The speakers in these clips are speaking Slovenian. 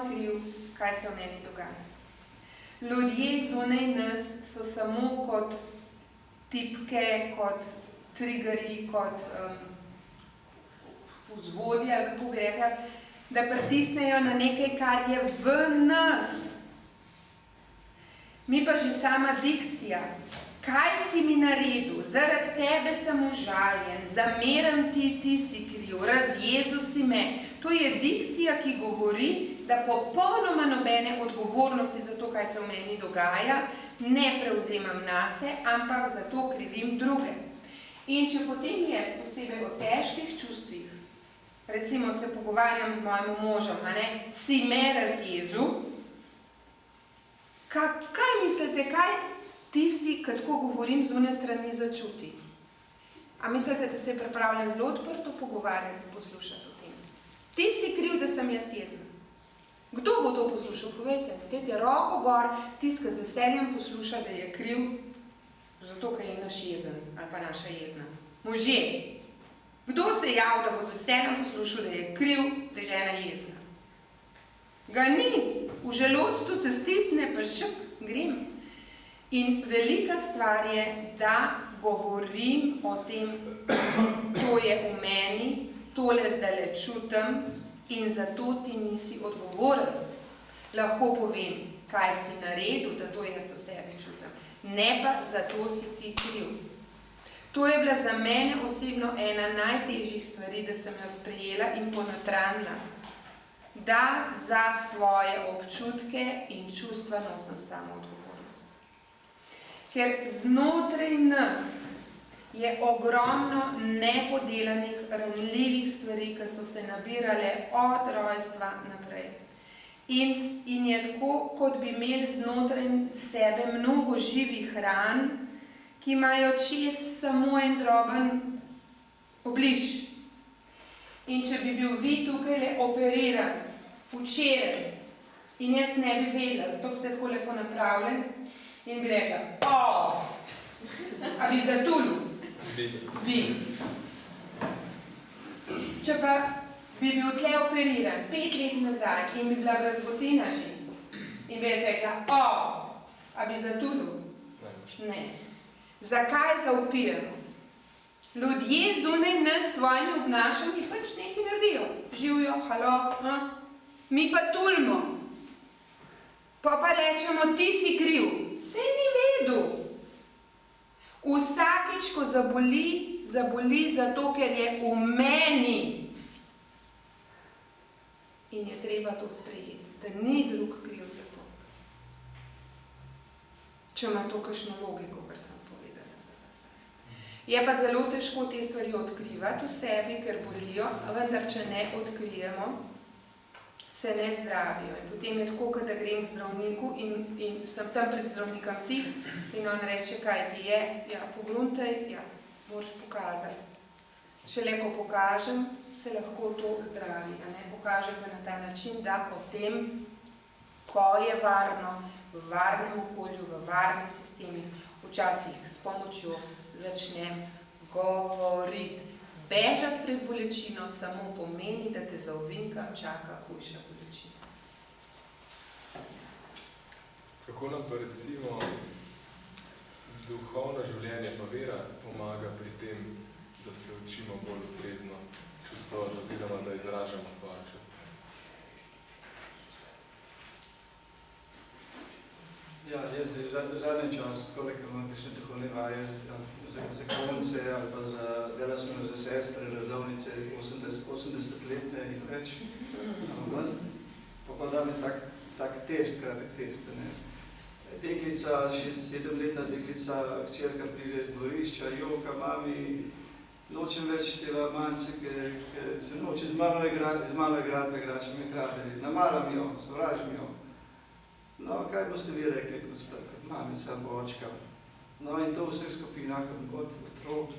kriv, kaj se v meni dogaja. Ljudje zunaj nas so samo kot tipke, kot triggerji, kot vzvodje, ali kako bi rekla, da pritisnejo na nekaj, kar je v nas. Mi pa že sama dikcija, kaj si mi naredil, zaradi tebe sem užaljen, zameram ti, ti si kriv, razjezil si me. To je dikcija, ki govori, da popolnoma nobene odgovornosti za to, kaj se v meni dogaja, ne prevzemam nase, ampak za to krivim druge. In če potem jaz posebej o težkih čustvih, recimo se pogovarjam z mojim možem, si me razjezil, kaj mislite, kaj tisti, ki tako govorim, zunaj strani začuti? A mislite, da se je pripravljen zelo odprto pogovarjati in poslušati o tem? Ti si kriv, da sem jaz jezna. Kdo bo to poslušal? Povejte mi, dajte roko gor, tisti, ki z veseljem posluša, da je kriv, zato, ker je naš jezen ali pa naša jezna. Možje. Kdo se jav, da bo z veseljem poslušal, da je kriv, da je žena jezna? Ga ni. V želodstvu se stisne, pa šak, grem. In velika stvar je, da govorim o tem, to je v meni, tole zdaj čutim in zato ti nisi odgovoren. Lahko povem, kaj si naredil, da to jaz v sebi čutim. Ne pa zato si ti kriv. To je bila za mene osebno ena najtežjih stvari, da sem jo sprejela in ponotranila. Da za svoje občutke in čustva nosim samo odgovornost. Ker znotraj nas je ogromno nepodelanih, ranljivih stvari, ki so se nabirale od rojstva naprej. In je tako, kot bi imeli znotraj sebe mnogo živih ran, ki imajo čez samo en droben obliž. In če bi bil vi tukaj operiran včeraj in jaz ne bi vedela, zato ste tako lepo napravljen, in bi rekla, a bi zatulil? Bi. Če pa bi bil tle operiran 5 let nazaj in bi bila razvotina že, in bi jaz rekla, a bi zatulil? Ne. Zakaj zaupijemo? Ljudje zunaj nas s svojimi obnašanji pač nekaj naredijo. Živijo, halo, mi pa tulimo. Pa rečemo, ti si kriv. Saj ni vedel. Vsakič, ko zaboli zato, ker je v meni. In je treba to sprejeti, da ni drug kriv za to. Če ima to kakšno logiko, kar sem povedala za vas. Je pa zelo težko te stvari odkrivati v sebi, ker bolijo, vendar če ne odkrijemo, se ne zdravijo. In potem je tako, da grem k zdravniku in sem tam pred zdravnikom tih in on reče, kaj ti je, pogruntaj, moraš pokazati. Šele ko pokažem, se lahko to zdravi. Pokažem ga na ta način, da potem, ko je varno, v varnem okolju, v varnih sistemih, včasih s pomočjo začnem govoriti. Bežati pred bolečino samo pomeni, da te za ovinkam čaka hujša bolečina. Kako nam pa recimo duhovno življenje pa vera pomaga pri tem, da se učimo bolj ustrezno čustvovati oziroma da izražamo svoje čustva? Ja, jaz v zadnjem času, koliko imam kakšne duhovne vaje za konce ali pa delal sem za sestre, redovnice, 80-letne in več. Pa da mi tak test, kratek test. Deklica, 6-7-letna deklica, hčerka pride z dvorišča, joka, mami, nočem več tela manjce, ker se noče z malo igrati, igrače me kradeli, namaram jo, sovražim jo. No, kaj boste vi rekli, kot ste, kot mamica, bočka? No, in to v vseh skupinah, od otrok,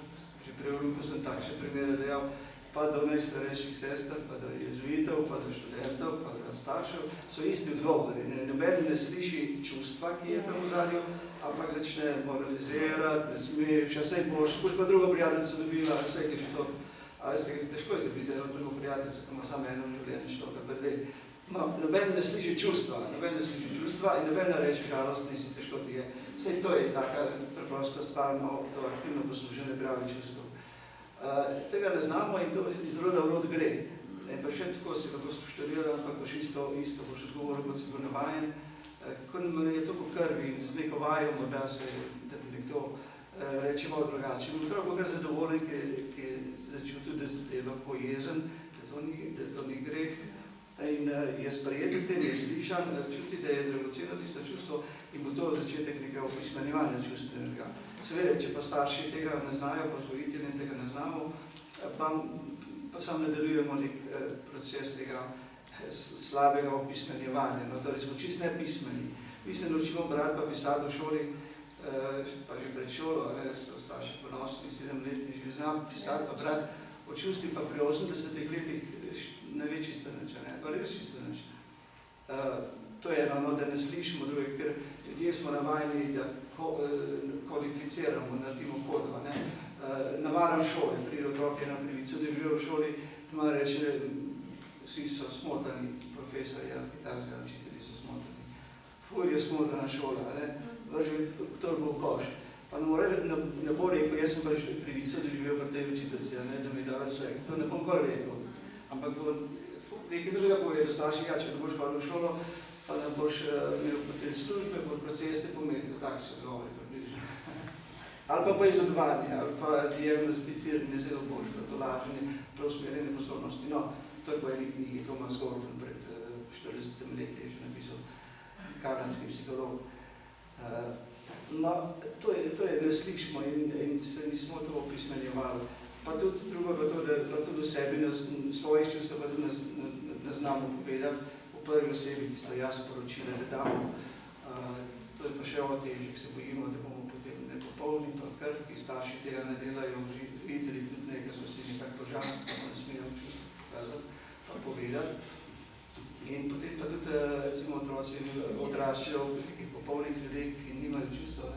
že ko sem takšne primere dejal, pa do najstarejših sester, pa do jezuitov, pa do študentov, pa do staršev, so isti odgovori. Noben ne sliši čustva, ki je tam v zadju, ampak začne moralizirati, ne smeš, saj boš pa drugo prijateljico dobila, vse, ki je to. A veste, težko je dobiti eno drugo prijateljico, ko ima samo eno življenje, što ga brdej. Noben ne sliši čustva in noben ne reče žalostni, si težko ti je. Sej to je taka preprosta stvar, to aktivno poslušanje pravi čustvo. Tega ne znamo in to iz roda v rod gre. Pa še tako si lahko študiral, ampak boš isto boš odgovoril, kot si bo navajen. Ko je to po krvi in z neko vajo, morda se da bi nekdo reče malo drugače. In otrok bo kar zadovoljen, ki je začutil, da je lahko jezen, da to ni greh. In je sprejet v tem, je slišan, čuti, da je dragoceno tisto čustvo in bo to začetek nekega opismenjevanja čustvenega. Seveda, če pa starši tega ne znajo, pa vzgojitelji tega ne znamo, pa sam nadaljujemo nek proces tega slabega opismenjevanja. Torej smo čisto nepismeni. Mi se naučimo brati pa pisati v šoli, pa že pred šolo, so starši ponosni, 7-letni, že znam pisati pa brati o čustvi, pa pri 80 letih ne ve čisto nič, pa res čisto nič. To je eno, da ne slišimo druge, ker ljudje smo navajeni, da kvalificiramo, naredimo kodo. Navaram šole, pride otrok ena krivico, da je bil v šoli, ima reče, vsi so smotani, profesori, kitarskega učitelji so smotani. Ful je smotana šola, vrže, ktor bo v koš. Pa ne bo rekel, jaz sem pa krivico doživel pri tej učitelci, da mi dava vse. To ne bom kar rekel. Ampak bo nekaj drugega povedal, starši, če ne boš hodil v šolo, pa ne boš imel potem službe, boš pa ceste pometil, tako se govori približno. Ali pa izodvanje, ali pa diagnosticiranje zelo boš, pa to lažanje, preusmerjene pozornosti. No, to je po eni knjigi, Thomas Gordon pred 40 leti je že napisal, kanadski psiholog. No, to je, ne slišimo in se nismo to opismenjevali. Pa tudi drugo, pa tudi v sebi svojih čustev, pa tudi ne znamo povedati v prvi osebi tisto jaz poročile, da damo. To je pa še o težji, ki se bojimo, da bomo potem nepopolni, pa krhki, starši tega ne delajo, videli tudi nekaj, so si nekak požanstvo, pa ne smejo čustvo pokazati, pa povedati. In potem pa tudi, recimo, otroci odraščajo v nekih popolnih ljudeh, ki nimajo čustva,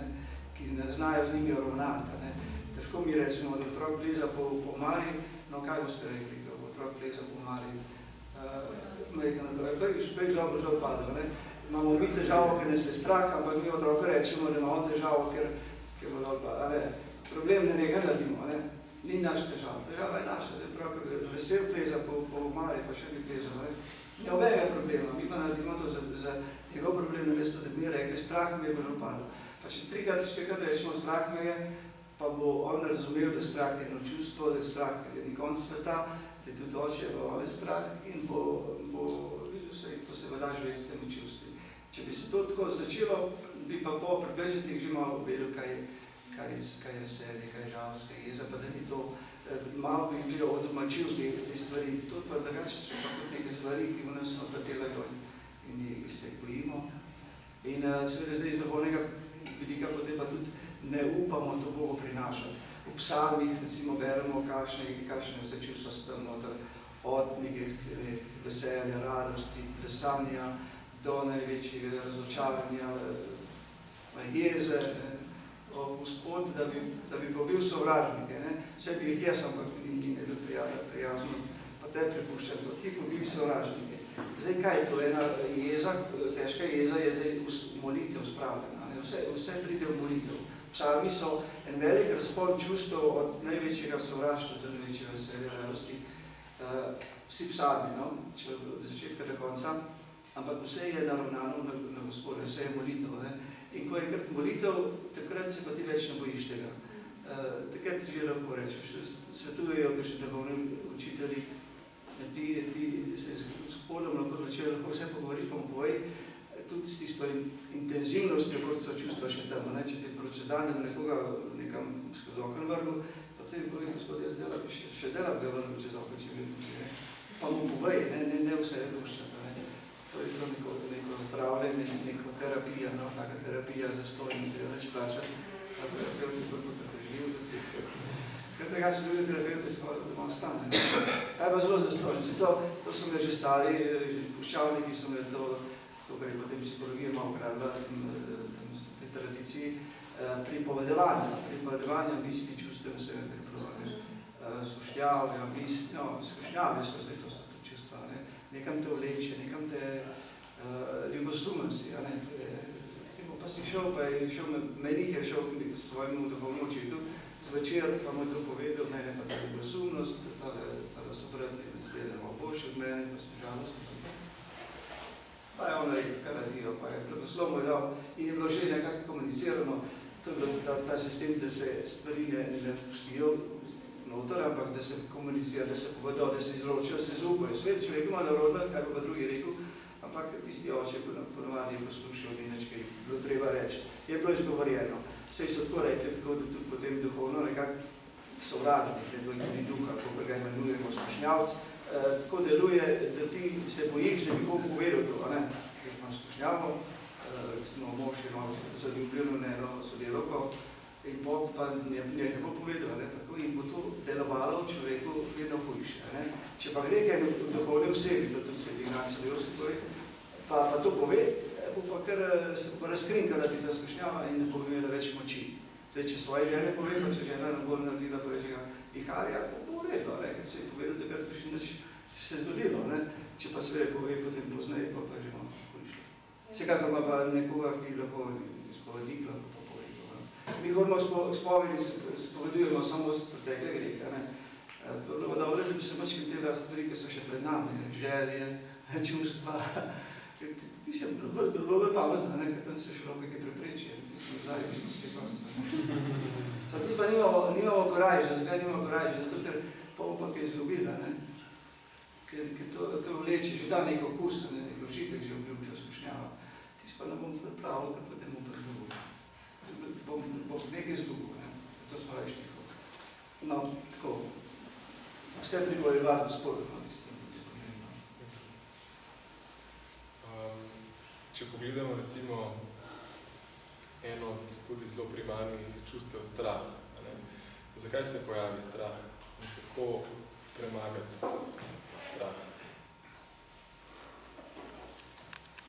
ki ne znajo z njimi ravnati. Težko mi rečemo, da otrok pleza po omari, no kaj boste rekli, da otrok pleza po omari? Bež dobro padel. Imamo mi težavo, ker nas je strah, ampak mi otroka rečemo, da imamo težavo, ker bo dobro padel. Problem ne nekaj naredimo, ni naša težava. Težava je naša, da otrok vesel pleza po omari, pa še bi plezal. Ni obenega problema, mi pa naredimo to za njegov problem, namesto da bi mi rekli, strah me je božo padel. Pa če trikrat rečemo, strah me je, pa bo on razumel, da strah je eno čustvo, da strah je ni konc sveta, da tudi oče je strah in to se da živeti s temi čustvi. Če bi se to tako začelo, bi pa po približitih že malo vedel, kaj je veselje, kaj je žalost, kaj je jeza, pa da ni to, malo bi že odomačil te stvari. To pa drugače še pa tudi neke stvari, ki v nas delajo in jih se bojimo. In seveda zdaj iz zahodnega vidika potem pa tudi ne upamo to Bogu prinašati. V psalmih, recimo, beremo, kakšne vse čustva so tam noter, od nekaj veselja, radosti, plesanja, do največjega razočaranja, jeze, Gospod, da bi pobil sovražnike. Vse bi jih jaz, ampak ni bil prijazno, pa te prepuščam, da ti pobil sovražnike. Zdaj, kaj je to? Ena jeza, težka jeza je zdaj v molitev spravljena. Vse pride v molitev. Psalmi so en velik razpon čustev od največjega sovraštva do največjega veselja, radosti. Vsi psalmi, če od začetka do konca, ampak vse je naravnano na Gospoda, vse je molitev. In ko je krat molitev, takrat se pa ti več ne bojiš tega. Takrat že lahko rečeš, svetujejo še duhovni učitelji, ti se z Gospodom lahko zvečer lahko vse pogovoriš, pa mu povej, tudi s tisto intenzivnostjo, kot so čustva še tam. Če ti čez dan nekoga nekam skozi okno vrgu, pa ti povej, Gospod, jaz še delal ga vrgu čez okno, če bi tudi. Pa mu povej, ne vse je duša. To je to neko zdravljenje, neko terapija, taka terapija za stojni, treba več plačati, a terapeut je kot preživ, ker tega se drugi terapeuti skoraj doma ostane. Ta je pa zelo zastojni. To so me že stari puščavniki, so me to kar je potem psihologija malo ukradla, te tradiciji, pripovedovanja misli, čustev, vsega te zelo. Skušnjavlja, misli, skušnjave so zdaj, to so to čustva, nekam te vleče, nekam te ljubosumen si, a ne, to je, recimo, pa si šel, pa je šel, menih je šel k svojemu duhovnemu očetu, zvečer pa mu je to povedal, mene pa ta ljubosumnost, tale so brati, zdaj da malo boljši od mene, pa sem žalostni. Pa je on rekel, kaj radijo, pa je blagoslov mu je dal in je bilo že nekako komunicirano, to je bilo ta sistem, da se stvari ne pustijo noter, ampak da se komunicira, da se povedo, da se izročijo, da se zaupajo. Svet človek ima narodno, kaj pa drugi rekel, ampak tisti oče ponovadi je poslušal nič, kaj je bilo treba reči. Je bilo izgovorjeno. Sej so tako rekli, tako da tudi potem duhovno nekako sovražnik, ne to je duha, kako ga imenujemo skušnjavc, tako deluje, da ti se bojiš, da bi Bog povedal to, a ne? Ker imam skušnjavo, recimo mož je malo zaljubljeno eno sodelovko in Bog pa ne bo povedal, ne? Tako in bo to delovalo v človeku vedno hujše, ne? Če pa gre kaj duhovne osebi, to tudi Sveti Ignacij Loyolski pove, pa to pove, bo pa kar se razkrinkala ti za skušnjava in ne bo imela več moči. Zdaj, če svoje žene pove, pa če žena ne bo naredila povečega viharja, bo uredno, ker se je povedal, takrat to še nič se zgodilo, ne? Če pa seveda pove, potem pozneje, pa že malo hujše. Vsekakor ima pa nekoga, ki lahko izpovednik, lahko pa povedal. Mi hodimo spovedi, spovedujemo samo z pretekle grehe, ne? Bilo dobro, da bi se mačkim tega stvari, ki so še pred nami, želje, čustva. Ti še bilo pametno, ne, ker tam se še lahko nekaj prepreči, ti smo vzali, še konc. Sad pa nimamo korajža, zakaj nimamo korajža? Zato, ker bomo pa kaj izgubila, ne? Ker to vleče, že da nek okus, nek užitek že obljublja skušnjava. Ti pa ne bom pripravil, ker potem bom predlobil. Bom nekaj izgubil, ne? To smo reči tiho. No, tako. Vse prigojevar gospodu, no, Če pogledamo recimo eno od tudi zelo primarnih čustev strah, ne? Zakaj se pojavi strah in kako premagati